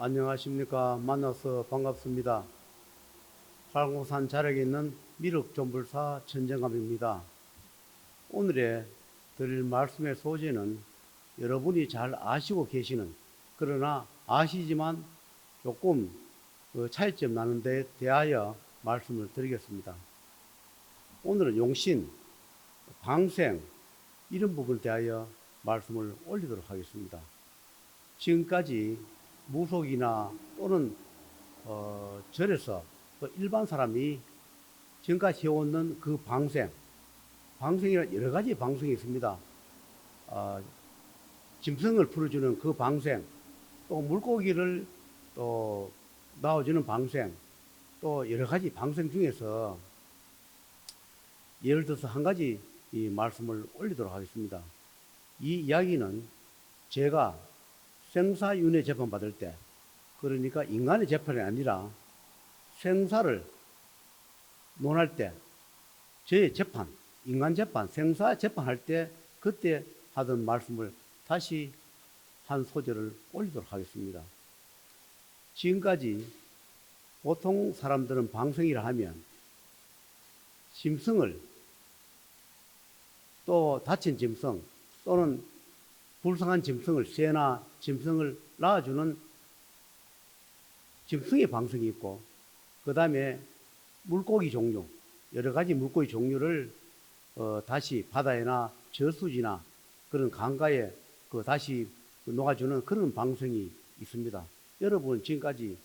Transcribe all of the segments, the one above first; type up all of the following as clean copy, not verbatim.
안녕하십니까. 만나서 반갑습니다. 팔공산 자락에 있는 미륵존불사 천정감입니다. 오늘의 드릴 말씀의 소재는 여러분이 잘 아시고 계시는, 그러나 아시지만 조금 차이점 나는 데 대하여 말씀을 드리겠습니다. 오늘은 용신, 방생 이런 부분에 대하여 말씀을 올리도록 하겠습니다. 지금까지 무속이나 또는 절에서 일반 사람이 지금까지 해오는 그 방생이란 여러 가지 방생이 있습니다. 짐승을 풀어주는 그 방생, 또 물고기를 또 낳아주는 방생, 또 여러 가지 방생 중에서 예를 들어서 한 가지 이 말씀을 올리도록 하겠습니다. 이 이야기는 제가 생사윤회 재판 받을 때, 그러니까 인간의 재판이 아니라 생사를 논할 때, 저의 재판, 인간 재판, 생사 재판할 때 그때 하던 말씀을 다시 한 소절을 올리도록 하겠습니다. 지금까지 보통 사람들은 방생이라 하면 짐승을, 또 다친 짐승 또는 불쌍한 짐승을, 새나 짐승을 낳아주는 짐승의 방생이 있고, 그 다음에 물고기 종류, 여러 가지 물고기 종류를 다시 바다에나 저수지나 그런 강가에 다시 녹아주는 그런 방생이 있습니다. 여러분 지금까지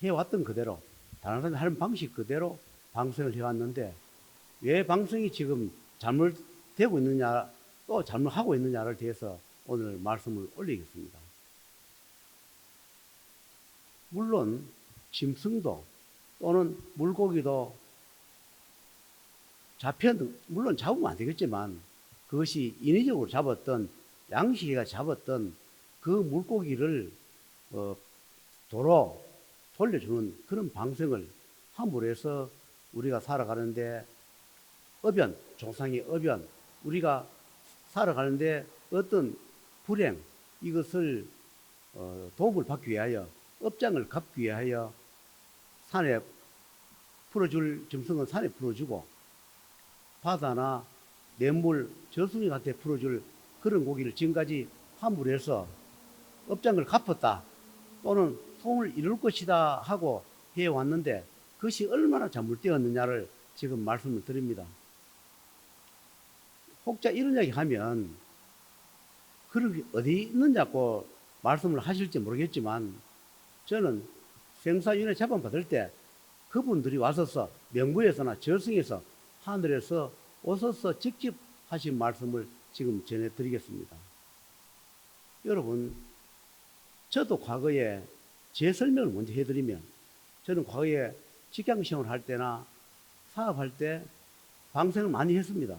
해왔던 그대로, 다른 사람이 하는 방식 그대로 방생을 해왔는데 왜 방생이 지금 잘못되고 있느냐, 또 잘못하고 있느냐를 대해서 오늘 말씀을 올리겠습니다. 물론 짐승도 또는 물고기도 물론 잡으면 안 되겠지만 그것이 인위적으로 잡았던, 양식이가 잡았던 그 물고기를 도로 돌려주는 그런 방생을 함으로 해서 우리가 살아가는데 조상의 어변, 우리가 살아가는데 어떤 불행, 이것을 도움을 받기 위하여, 업장을 갚기 위하여 산에 풀어줄 짐승은 산에 풀어주고, 바다나 냇물, 저수지한테 풀어줄 그런 고기를 지금까지 함부로 해서 업장을 갚았다 또는 소원을 이룰 것이다 하고 해왔는데 그것이 얼마나 잘못되었느냐를 지금 말씀을 드립니다. 혹자 이런 이야기 하면 그런 어디 있느냐고 말씀을 하실지 모르겠지만, 저는 생사윤회 재판 받을 때 그분들이 와서서 명부에서나 절성에서 하늘에서 오셔서 직접 하신 말씀을 지금 전해드리겠습니다. 여러분, 저도 과거에 제 설명을 먼저 해드리면, 저는 과거에 직장생활 할 때나 사업할 때 방생을 많이 했습니다.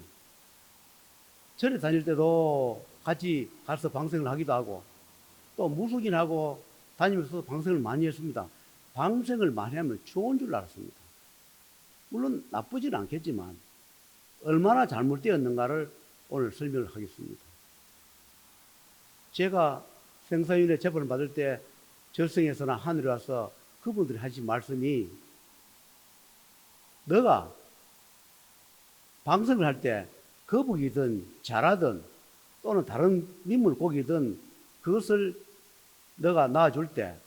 절에 다닐 때도 같이 가서 방생을 하기도 하고, 또 무속인하고 다니면서 방생을 많이 했습니다. 방생을 많이 하면 좋은 줄 알았습니다. 물론 나쁘지는 않겠지만 얼마나 잘못되었는가를 오늘 설명을 하겠습니다. 제가 생사윤회 재판을 받을 때 절성에서나 하늘에 와서 그분들이 하신 말씀이, 너가 방생을 할 때 거북이든 자라든 또는 다른 민물고기든 그것을 너가 낳아줄 때,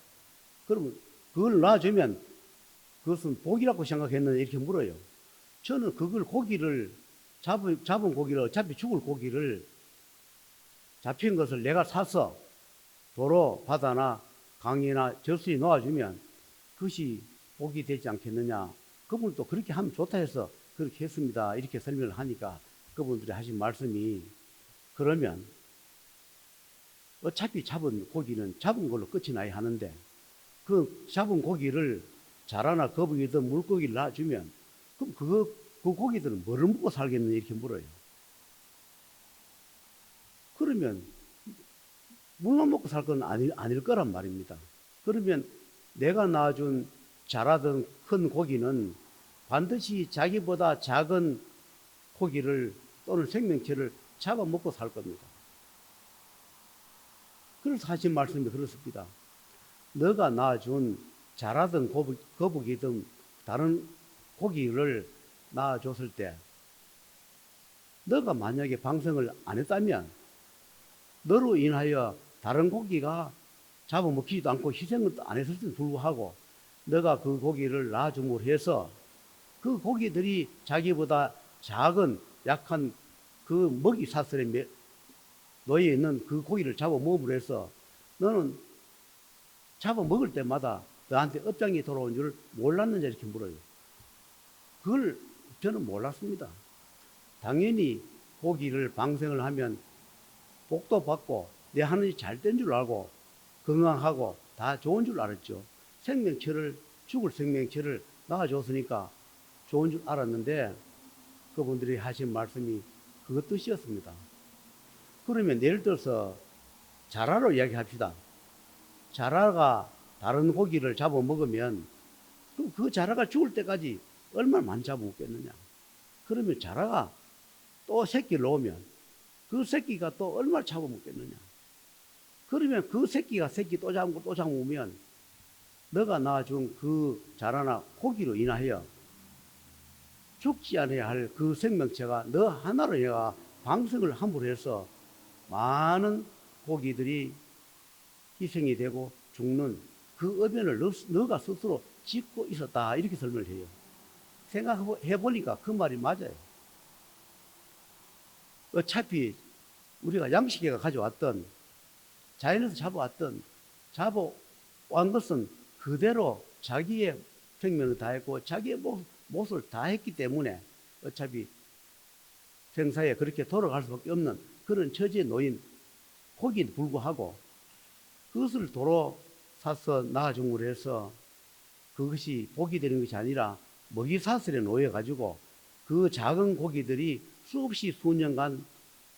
그러면 그걸 낳아주면 그것은 복이라고 생각했느냐 이렇게 물어요. 저는 그걸 고기를 잡은 고기를, 어차피 죽을 고기를 잡힌 것을 내가 사서 도로 바다나 강이나 저수지에 놓아주면 그것이 복이 되지 않겠느냐. 그분도 그렇게 하면 좋다 해서 그렇게 했습니다. 이렇게 설명을 하니까 그분들이 하신 말씀이, 그러면 어차피 잡은 고기는 잡은 걸로 끝이 나야 하는데 그 잡은 고기를 자라나 거북이든 물고기를 놔주면 그럼 그 고기들은 뭐를 먹고 살겠느냐 이렇게 물어요. 그러면 물만 먹고 살 건 아닐 거란 말입니다. 그러면 내가 낳아준 자라든 큰 고기는 반드시 자기보다 작은 고기를 또는 생명체를 잡아먹고 살 겁니다. 그래서 하신 말씀이 그렇습니다. 너가 낳아준 자라든 거북이든 다른 고기를 낳아줬을 때 너가 만약에 방생을 안 했다면 너로 인하여 다른 고기가 잡아먹히지도 않고 희생을 안 했을지도 불구하고 너가 그 고기를 낳아줌으로 해서 그 고기들이 자기보다 작은 약한 그 먹이 사슬에 놓여 있는 그 고기를 잡아먹음으로 해서 너는 잡아먹을 때마다 너한테 업장이 돌아온 줄 몰랐느냐 이렇게 물어요. 그걸 저는 몰랐습니다. 당연히 고기를 방생을 하면 복도 받고 내 하늘이 잘 된 줄 알고 건강하고 다 좋은 줄 알았죠. 죽을 생명체를 낳아줬으니까 좋은 줄 알았는데 그분들이 하신 말씀이 그것 뜻이었습니다. 그러면 예를 들어서 자라로 이야기합시다. 자라가 다른 고기를 잡아먹으면 그럼 그 자라가 죽을 때까지 얼마나 많이 잡아먹겠느냐. 그러면 자라가 또 새끼를 놓으면 그 새끼가 또 얼마나 잡아먹겠느냐. 그러면 그 새끼가 새끼 또 잡고 또 잡으면 너가 낳아준 그 자라나 고기로 인하여 죽지 않아야 할 그 생명체가 너 하나로 내가 방생을 함으로 해서 많은 고기들이 희생이 되고 죽는 그 어변을 너가 스스로 짓고 있었다 이렇게 설명을 해요. 생각해 보니까 그 말이 맞아요. 어차피 우리가 양식계가 가져왔던 자연에서 잡아온 것은 그대로 자기의 생명을 다했고 자기의 몫을 다했기 때문에 어차피 생사에 그렇게 돌아갈 수밖에 없는 그런 처지에 놓인 고기에 불구하고 그것을 도로 사서 낳아줌으로 해서 그것이 복이 되는 것이 아니라 먹이 사슬에 놓여가지고 그 작은 고기들이 수없이 수년간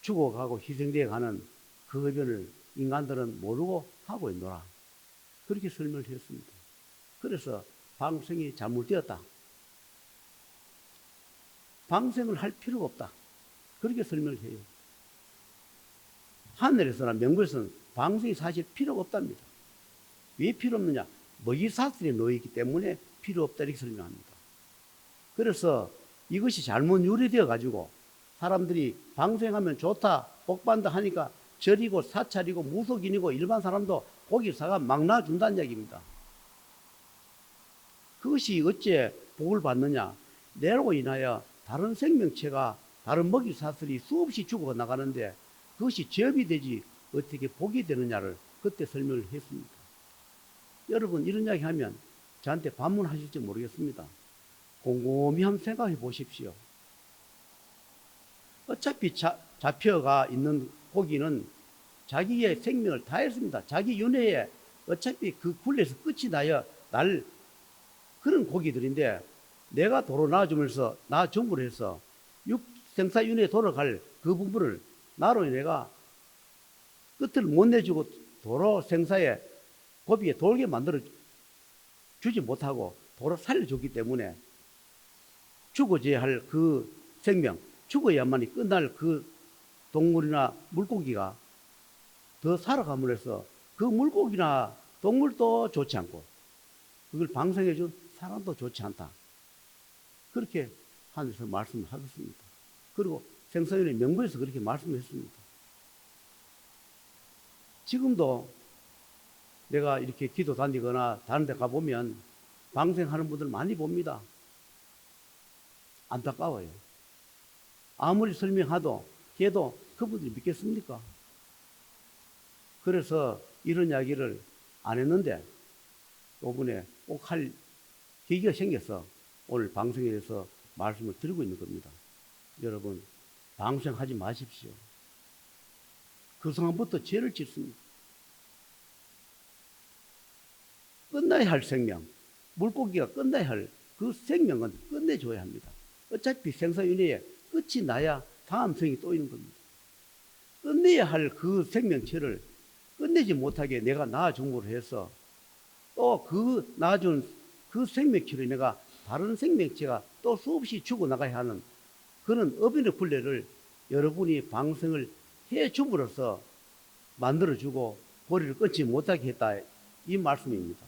죽어가고 희생되어 가는 그 어변을 인간들은 모르고 하고 있노라. 그렇게 설명을 했습니다. 그래서 방생이 잘못되었다. 방생을 할 필요가 없다. 그렇게 설명을 해요. 하늘에서나 명부에서는 방생이 사실 필요가 없답니다. 왜 필요 없느냐? 먹이 사슬에 놓여있기 때문에 필요 없다 이렇게 설명합니다. 그래서 이것이 잘못 유래되어 가지고 사람들이 방생하면 좋다, 복받는다 하니까 절이고 사찰이고 무속인이고 일반 사람도 고기 사가 막 놔준다는 얘기입니다. 그것이 어째 복을 받느냐? 내로 인하여 다른 생명체가 다른 먹이 사슬이 수없이 죽어 나가는데 그것이 제업이 되지 어떻게 복이 되느냐를 그때 설명을 했습니다. 여러분 이런 이야기 하면 저한테 반문하실지 모르겠습니다. 곰곰이 한번 생각해 보십시오. 어차피 잡혀가 있는 고기는 자기의 생명을 다했습니다. 자기 윤회에 어차피 그 굴레에서 끝이 나야 날 그런 고기들인데 내가 도로 낳아주면서 낳아줌으로 해서 생사윤회에 돌아갈 그 부분을 나로 내가 끝을 못 내주고 도로 생사에 고비에 돌게 만들어 주지 못하고 도로 살려줬기 때문에 죽어져야 할 그 생명, 죽어야만이 끝날 그 동물이나 물고기가 더 살아감으로 해서 그 물고기나 동물도 좋지 않고 그걸 방생해준 사람도 좋지 않다. 그렇게 하늘에서 말씀을 하셨습니다. 그리고 생사윤회 명부에서 그렇게 말씀했습니다. 지금도 내가 이렇게 기도 다니거나 다른 데 가보면 방생하는 분들 많이 봅니다. 안타까워요. 아무리 설명해도 해도 그분들이 믿겠습니까? 그래서 이런 이야기를 안 했는데 이번에 꼭 할 계기가 생겨서 오늘 방송에 대해서 말씀을 드리고 있는 겁니다. 여러분 방생하지 마십시오. 그 순간부터 죄를 짓습니다. 끝나야 할 생명, 물고기가 끝나야 할 그 생명은 끝내줘야 합니다. 어차피 생사윤회에 끝이 나야 다음 생이 또 있는 겁니다. 끝내야 할 그 생명체를 끝내지 못하게 내가 낳아줌으로 해서 또 그 낳아준 그 생명체를 내가 다른 생명체가 또 수없이 죽어나가야 하는 그런 어빈의 굴레를 여러분이 방생을 해줌으로써 만들어주고 고리를 끊지 못하게 했다 이 말씀입니다.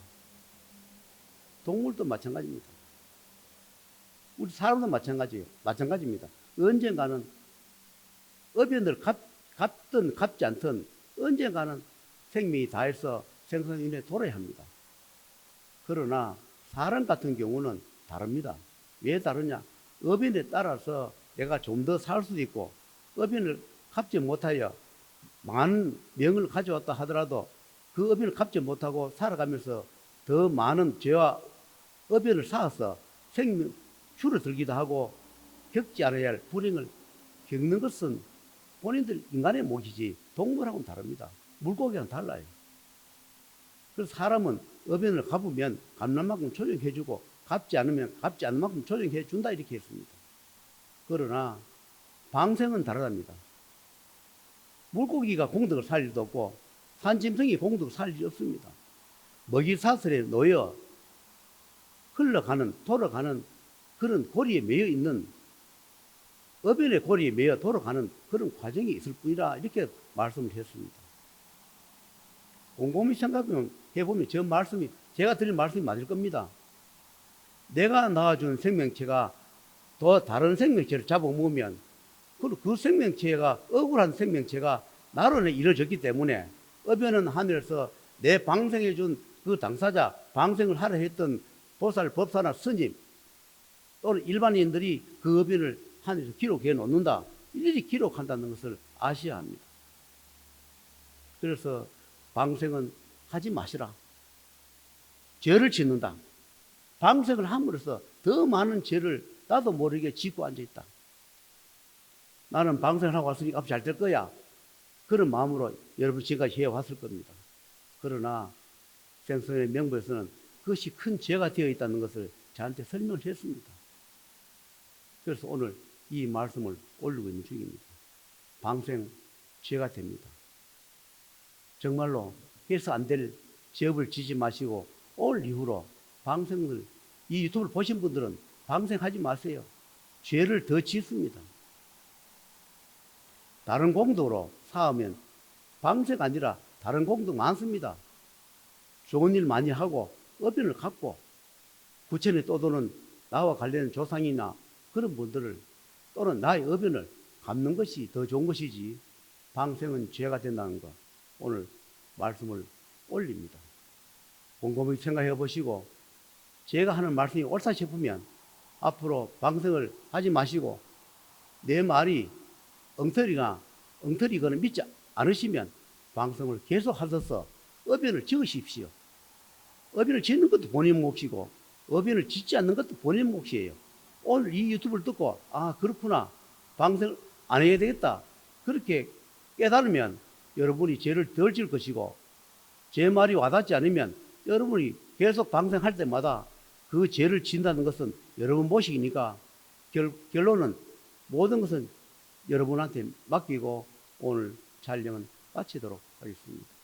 동물도 마찬가지입니다. 우리 사람도 마찬가지입니다. 언젠가는 어변을 갚든 갚지 않든 언젠가는 생명이 다해서 생사윤회에 돌아야 합니다. 그러나 사람 같은 경우는 다릅니다. 왜 다르냐? 어변에 따라서 내가 좀 더 살 수도 있고, 어변을 갚지 못하여 많은 명을 가져왔다 하더라도 그 어변을 갚지 못하고 살아가면서 더 많은 죄와 어변을 쌓아서 생명 줄어들기도 하고 겪지 않아야 할 불행을 겪는 것은 본인들 인간의 몫이지 동물하고는 다릅니다. 물고기와는 달라요. 그래서 사람은 어변을 갚으면 갚는 만큼 조정해주고 갚지 않으면 갚지 않는 만큼 조정해준다 이렇게 했습니다. 그러나 방생은 다르답니다. 물고기가 공덕을 살 일도 없고 산짐승이 공덕을 살 일이 없습니다. 먹이사슬에 놓여 흘러가는 돌아가는 그런 고리에 매여 있는 어변의 고리에 매여 돌아가는 그런 과정이 있을 뿐이라 이렇게 말씀을 했습니다. 곰곰이 생각해보면 저 말씀이 제가 드린 말씀이 맞을 겁니다. 내가 낳아준 생명체가 더 다른 생명체를 잡아먹으면 그 생명체가 억울한 생명체가 나로 인해 이루어졌기 때문에 어변은 하늘에서 내 방생해준 그 당사자 방생을 하려 했던 보살, 법사나 스님 또는 일반인들이 그 어변을 하늘에서 기록해 놓는다. 일일이 기록한다는 것을 아셔야 합니다. 그래서 방생은 하지 마시라. 죄를 짓는다. 방생을 함으로써 더 많은 죄를 나도 모르게 짓고 앉아있다. 나는 방생을 하고 왔으니까 앞으로 잘 될 거야. 그런 마음으로 여러분 지금까지 해왔을 겁니다. 그러나 생선의 명부에서는 그것이 큰 죄가 되어 있다는 것을 저한테 설명을 했습니다. 그래서 오늘 이 말씀을 올리고 있는 중입니다. 방생 죄가 됩니다. 정말로 해서 안 될 죄업을 지지 마시고 올 이후로 방생을 이 유튜브를 보신 분들은 방생하지 마세요. 죄를 더 짓습니다. 다른 공덕으로 쌓으면 방생 아니라 다른 공덕 많습니다. 좋은 일 많이 하고 어변을 갚고 구천에 떠도는 나와 관련된 조상이나 그런 분들을 또는 나의 어변을 갚는 것이 더 좋은 것이지 방생은 죄가 된다는 것 오늘 말씀을 올립니다. 곰곰이 생각해 보시고 제가 하는 말씀이 옳다 싶으면 앞으로 방생을 하지 마시고 내 말이 엉터리거나 믿지 않으시면 방생을 계속 하셔서 어변을 지으십시오. 어변을 짓는 것도 본인 몫이고 어변을 짓지 않는 것도 본인 몫이에요. 오늘 이 유튜브를 듣고 아 그렇구나 방생 안 해야 되겠다 그렇게 깨달으면 여러분이 죄를 덜 질 것이고 제 말이 와닿지 않으면 여러분이 계속 방생할 때마다 그 죄를 진다는 것은 여러분 몫이니까 결론은 모든 것은 여러분한테 맡기고 오늘 촬영은 마치도록 하겠습니다.